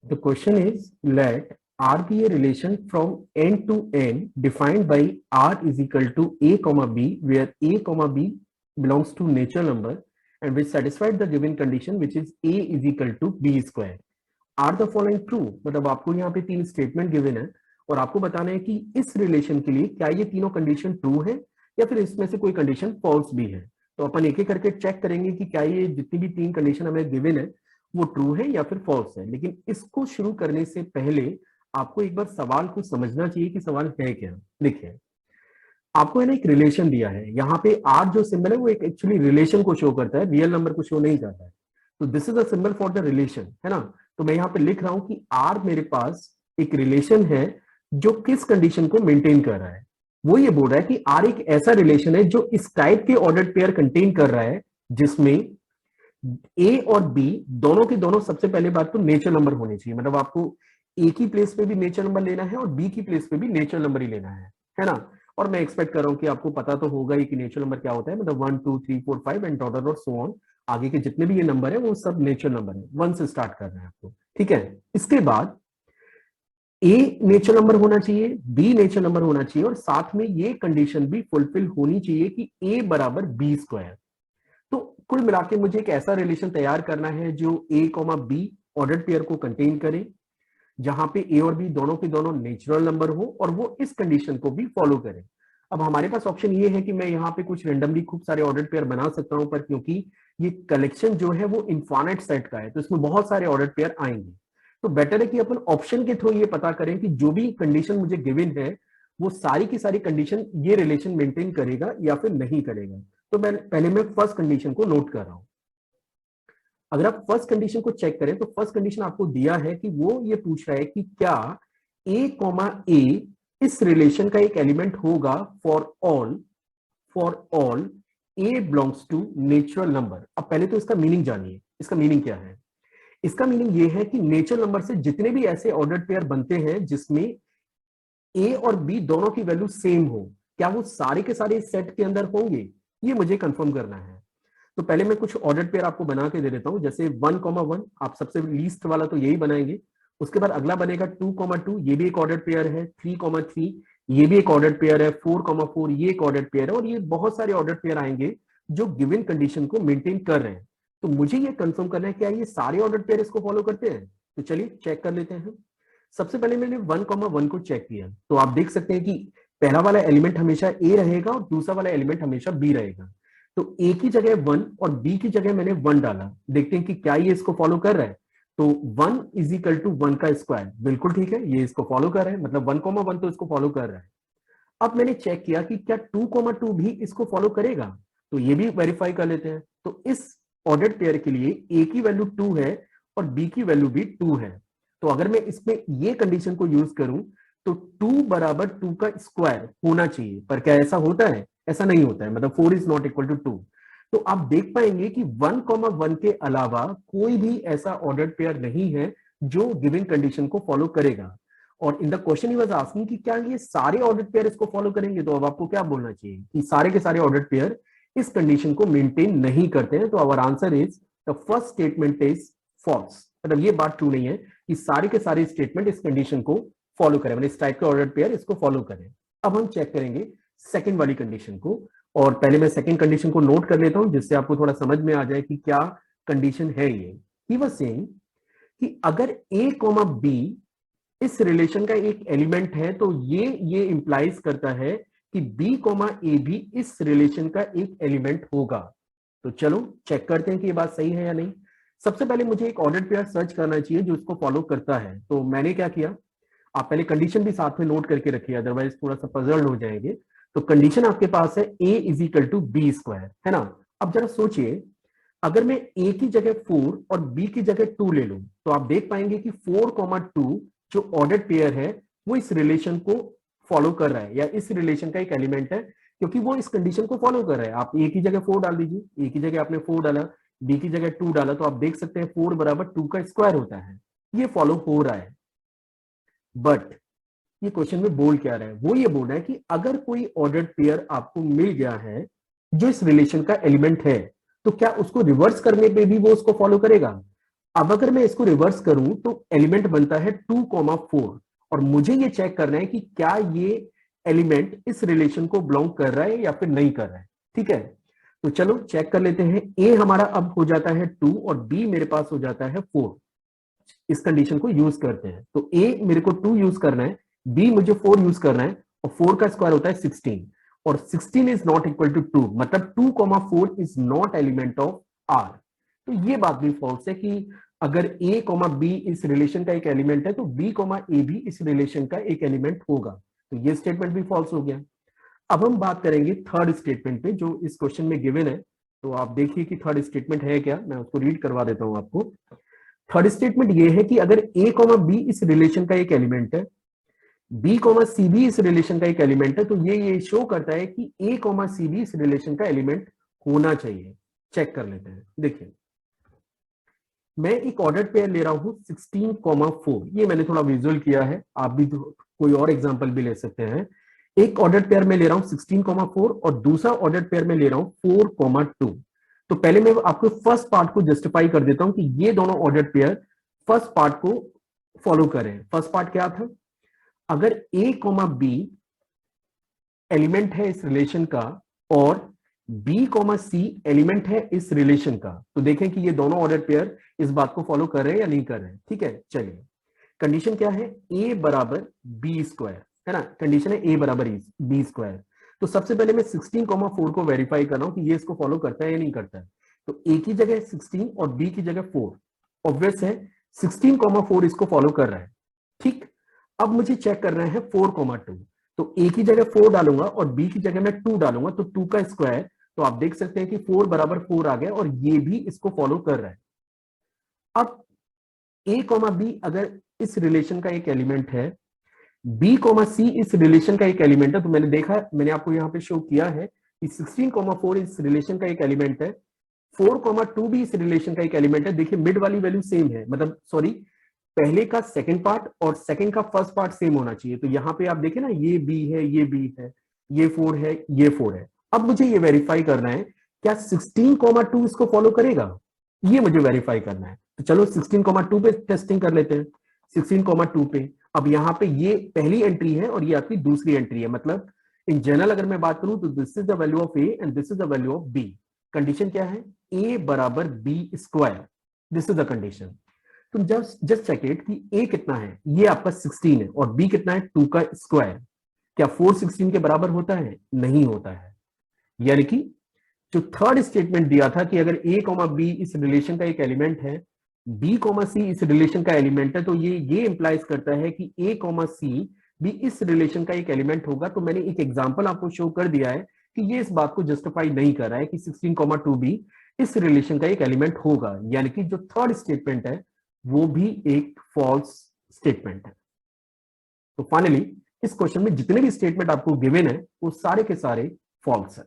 The question is, let R be a relation from n to n defined by R is equal to a comma b, where a comma b belongs to natural number and which satisfied the given condition, which is a is equal to b square. Are the following true? मतलब आपको यहाँ पे तीन statement given है और आपको बताना है कि इस रिलेशन के लिए क्या ये तीनों कंडीशन ट्रू है या फिर इसमें से कोई कंडीशन फॉल्स भी है। तो अपन एक एक करके चेक करेंगे कि क्या ये जितनी भी तीन कंडीशन हमें गिवन है वो ट्रू है या फिर फॉल्स है। लेकिन इसको शुरू करने से पहले आपको एक बार सवाल को समझना चाहिए कि सवाल है क्या। देखिए, आपको है ना एक रिलेशन दिया है, यहाँ पे आर जो सिंबल है वो एक एक्चुअली रिलेशन को शो करता है, रियल नंबर को शो नहीं करता है। तो this is a symbol for the relation, है ना। तो मैं यहाँ पे लिख रहा हूं कि आर मेरे पास एक रिलेशन है जो किस कंडीशन को मेंटेन कर रहा है। वो ये बोल रहा है कि आर एक ऐसा रिलेशन है जो इस टाइप के ऑर्डर्ड पेयर कंटेन कर रहा है जिसमें ए और बी दोनों के दोनों, सबसे पहले बात तो नेचुरल नंबर होने चाहिए। मतलब आपको ए की प्लेस पे भी नेचुरल नंबर लेना है और बी की प्लेस पे भी नेचुरल नंबर ही लेना है ना। और मैं एक्सपेक्ट कर रहा हूं कि आपको पता तो होगा ही कि नेचुरल नंबर क्या होता है। मतलब 1 2 3 4 5 एंड ऑर्डर और सो ऑन, आगे के जितने भी ये नंबर है वो सब नेचुरल नंबर है। 1 से स्टार्ट करना है आपको, ठीक है। इसके बाद ए नेचुरल नंबर होना चाहिए, बी नेचुरल नंबर होना चाहिए और साथ में ये कंडीशन भी फुलफिल होनी चाहिए कि ए बराबर बी स्क्वायर। तो कुल मिला के मुझे एक ऐसा रिलेशन तैयार करना है जो ए कॉमा बी ऑर्डर्ड पेयर को कंटेन करे, जहां पे ए और बी दोनों के दोनों नेचुरल नंबर हो और वो इस कंडीशन को भी फॉलो करे। अब हमारे पास ऑप्शन ये है कि मैं यहाँ पे कुछ रेंडमली खूब सारे ऑर्डर्ड पेयर बना सकता हूं, पर क्योंकि ये कलेक्शन जो है वो इनफाइनाइट सेट का है तो इसमें बहुत सारे ऑर्डर्ड पेयर आएंगे। तो बेटर है कि अपन ऑप्शन के थ्रू ये पता करें कि जो भी कंडीशन मुझे गिवन है वो सारी की सारी कंडीशन ये रिलेशन मेंटेन करेगा या फिर नहीं करेगा। तो पहले मैं फर्स्ट कंडीशन को नोट कर रहा हूं। अगर आप फर्स्ट कंडीशन को चेक करें तो फर्स्ट कंडीशन आपको दिया है कि वो ये पूछ रहा है कि क्या ए कॉमा ए इस रिलेशन का एक एलिमेंट होगा for all a belongs to natural number. अब पहले तो इसका मीनिंग जानिए, इसका मीनिंग क्या है। इसका मीनिंग ये है कि नेचुरल नंबर से जितने भी ऐसे ऑर्डर्ड पेयर बनते हैं जिसमें ए और बी दोनों की वैल्यू सेम हो, क्या वो सारे के सारे इस सेट के अंदर होंगे, ये मुझे कंफर्म करना है। तो पहले मैं कुछ ऑर्डर्ड पेयर आपको बना के दे देता हूं। जैसे 1,1 आप सबसे लीस्ट वाला तो यही बनाएंगे। उसके बाद अगला बनेगा 2,2, ये भी एक ऑर्डर्ड पेयर है। 3,3 ये भी एक ऑर्डर्ड पेयर है। 4,4 ये एक ऑर्डर्ड पेयर है और ये बहुत सारे ऑर्डर्ड पेयर आएंगे जो गिवन कंडीशन को मेंटेन कर रहे हैं। तो मुझे ये कंफर्म करना है क्या ये सारे ऑर्डर्ड पेयर इसको फॉलो करते हैं। तो चलिए चेक कर लेते हैं। सबसे पहले मैंने 1,1 को चेक किया तो आप देख सकते हैं कि पहला वाला एलिमेंट हमेशा ए रहेगा और दूसरा वाला एलिमेंट हमेशा बी रहेगा। तो ए की जगह 1 और बी की जगह मैंने 1 डाला। देखते हैं कि क्या ये इसको फॉलो कर रहा है। तो 1 इज इक्वल टू 1 का स्क्वायर, बिल्कुल ठीक है, ये इसको फॉलो कर रहा है। मतलब 1,1 तो इसको फॉलो कर रहा है। अब मैंने चेक किया कि क्या 2,2 भी इसको फॉलो करेगा, तो ये भी वेरीफाई कर लेते हैं। तो इस ऑर्डर्ड पेयर के लिए ए की वैल्यू 2 है और बी की वैल्यू भी 2 है। तो अगर मैं इसमें ये कंडीशन को यूज करूं तो 2 बराबर 2 का स्क्वायर होना चाहिए, पर क्या ऐसा होता है? ऐसा नहीं होता है। मतलब 4 इज नॉट इक्वल टू 2। तो आप देख पाएंगे कि 1,1 के अलावा कोई भी ऐसा ऑर्डर्ड पेयर नहीं है जो गिवन कंडीशन को फॉलो करेगा। और in the question he was asking कि क्या ये सारे ऑर्डर्ड पेयर इसको फॉलो करेंगे। तो अब आपको क्या बोलना चाहिए कि सारे के सारे ऑर्डर्ड पेयर इस कंडीशन को मेंटेन नहीं करते हैं। तो our answer is the first statement is false. मतलब ये बात ट्रू नहीं है कि सारे के सारे स्टेटमेंट इस कंडीशन को फॉलो करें, मतलब इस टाइप के ऑर्डर्ड पेयर इसको फॉलो करें। अब हम चेक करेंगे सेकंड वाली कंडीशन को, और पहले मैं सेकंड कंडीशन को नोट कर लेता हूं जिससे आपको थोड़ा समझ में आ जाए कि क्या कंडीशन है ये। ही वाज सेइंग कि अगर ए कॉमा बी इस रिलेशन का एक एलिमेंट है तो ये इंप्लाइज करता है कि बी कॉमा ए भी इस रिलेशन का एक एलिमेंट होगा। तो चलो चेक करते हैं कि ये बात सही है या नहीं। सबसे पहले मुझे एक ऑर्डर्ड पेयर सर्च करना चाहिए जो इसको फॉलो करता है। तो मैंने क्या किया, आप पहले कंडीशन भी साथ में नोट करके रखिए, अदरवाइज थोड़ा सा पजल्ड हो जाएंगे। तो कंडीशन आपके पास है A is equal to B square, है ना। अब जरा सोचिए, अगर मैं ए की जगह 4 और बी की जगह 2 ले लूं तो आप देख पाएंगे कि 4,2 जो ऑर्डर्ड पेयर है वो इस रिलेशन को फॉलो कर रहा है या इस रिलेशन का एक एलिमेंट है, क्योंकि वो इस कंडीशन को फॉलो कर रहा है। आप ए की जगह 4 डाल दीजिए, ए की जगह आपने 4 डाला, बी की जगह 2 डाला, तो आप देख सकते हैं 4 बराबर 2 का स्क्वायर होता है। ये फॉलो हो रहा है। बट ये क्वेश्चन में बोल क्या रहा है, वो ये बोल रहा है कि अगर कोई ऑर्डर्ड पेयर आपको मिल गया है जो इस रिलेशन का एलिमेंट है तो क्या उसको रिवर्स करने पे भी वो उसको फॉलो करेगा। अब अगर मैं इसको रिवर्स करूं तो एलिमेंट बनता है 2,4 और मुझे ये चेक करना है कि क्या ये एलिमेंट इस रिलेशन को बिलोंग कर रहा है या फिर नहीं कर रहा है। ठीक है, तो चलो चेक कर लेते हैं। ए हमारा अब हो जाता है 2 और बी मेरे पास हो जाता है 4। इस कंडीशन को यूज करते हैं, तो ए मेरे को 2 यूज करना है, बी मुझे 4 यूज करना है, और 4 का स्क्वायर होता है 16 और 16 इज नॉट इक्वल टू 2, मतलब 2,4 is not element of R. तो ये बात भी फॉल्स है कि अगर ए बी इस रिलेशन का एक एलिमेंट है तो बी ए भी इस रिलेशन का एक एलिमेंट होगा। तो ये स्टेटमेंट भी फॉल्स हो गया। अब हम बात करेंगे थर्ड स्टेटमेंट पे जो इस क्वेश्चन में गिवन है। तो आप देखिए कि थर्ड स्टेटमेंट है क्या, मैं उसको रीड करवा देता हूं आपको। थर्ड स्टेटमेंट ये है कि अगर ए बी इस रिलेशन का एक एलिमेंट है, बी सी भी इस रिलेशन का एक एलिमेंट है, तो ये शो करता है कि ए सी भी इस रिलेशन का एलिमेंट होना चाहिए। चेक कर लेते हैं। देखिए, मैं एक ऑर्डर पेयर ले रहा हूं 16,4। ये मैंने थोड़ा विजुअल किया है, आप भी कोई और एग्जांपल भी ले सकते हैं। एक ऑर्डर पेयर में ले रहा हूं 16,4 और दूसरा ऑर्डर पेयर में ले रहा हूं 4,2। तो पहले मैं आपको फर्स्ट पार्ट को जस्टिफाई कर देता हूं कि ये दोनों ऑर्डर पेयर फर्स्ट पार्ट को फॉलो करें। फर्स्ट पार्ट क्या था, अगर ए बी एलिमेंट है इस रिलेशन का और बी सी एलिमेंट है इस रिलेशन का, तो देखें कि ये दोनों ऑर्डर पेयर इस बात को फॉलो कर रहे हैं या नहीं कर रहे हैं। ठीक है, चलिए कंडीशन क्या है, ए बराबर बी स्क्वायर, है ना। कंडीशन है ए बराबर बी स्क्वायर। तो सबसे पहले मैं 16,4 को वेरीफाई कर रहा हूं कि ये इसको फॉलो करता है या नहीं करता है। तो ए की जगह 16 और बी की जगह 4, ऑब्वियस है 16,4 इसको फॉलो कर रहा है। ठीक, अब मुझे चेक करना है 4,2। तो ए की जगह 4 डालूंगा और बी की जगह मैं 2 डालूंगा, तो 2 का स्क्वायर, तो आप देख सकते हैं कि 4 बराबर 4 आ गया और ये भी इसको फॉलो कर रहा है। अब ए बी अगर इस रिलेशन का एक एलिमेंट है, बी सी इस रिलेशन का एक एलिमेंट है, तो मैंने देखा, मैंने आपको यहां पे शो किया है कि 16,4 इस रिलेशन का एक एलिमेंट है, 4,2 भी इस रिलेशन का एक एलिमेंट है। देखिए मिड वाली वैल्यू सेम है, मतलब सॉरी, पहले का सेकंड पार्ट और सेकंड का फर्स्ट पार्ट सेम होना चाहिए। तो यहां पे आप देखें ना, ये बी है, ये बी है, ये 4 है, ये 4 है। अब मुझे ये वेरीफाई करना है क्या 16,2 इसको फॉलो करेगा, ये मुझे वेरीफाई करना है। तो चलो 16,2 पे टेस्टिंग कर लेते हैं। 16,2 पे अब यहां पे ये पहली एंट्री है और ये आपकी दूसरी एंट्री है, मतलब इन जनरल अगर मैं बात करूं तो this is the value of a and this is the value of b. Condition क्या है, ए बराबर b square, this is the condition. तुम जस्ट चेक इट कि ए कितना है, ये आपका 16 है और बी कितना है 2 का स्क्वायर। क्या 4 16 के बराबर होता है, नहीं होता है। यानी कि जो थर्ड स्टेटमेंट दिया था कि अगर ए बी इस रिलेशन का एक एलिमेंट है, बी सी इस रिलेशन का एलिमेंट है, तो ये इंप्लाइज करता है कि ए सी भी इस रिलेशन का एक एलिमेंट होगा। तो मैंने एक एग्जांपल आपको शो कर दिया है कि ये इस बात को जस्टिफाई नहीं कर रहा है कि 16,2 भी इस रिलेशन का एक एलिमेंट होगा। यानी कि जो थर्ड स्टेटमेंट है वो भी एक फॉल्स स्टेटमेंट है। तो फाइनली इस क्वेश्चन में जितने भी स्टेटमेंट आपको गिवन है वो सारे के सारे फॉल्स है।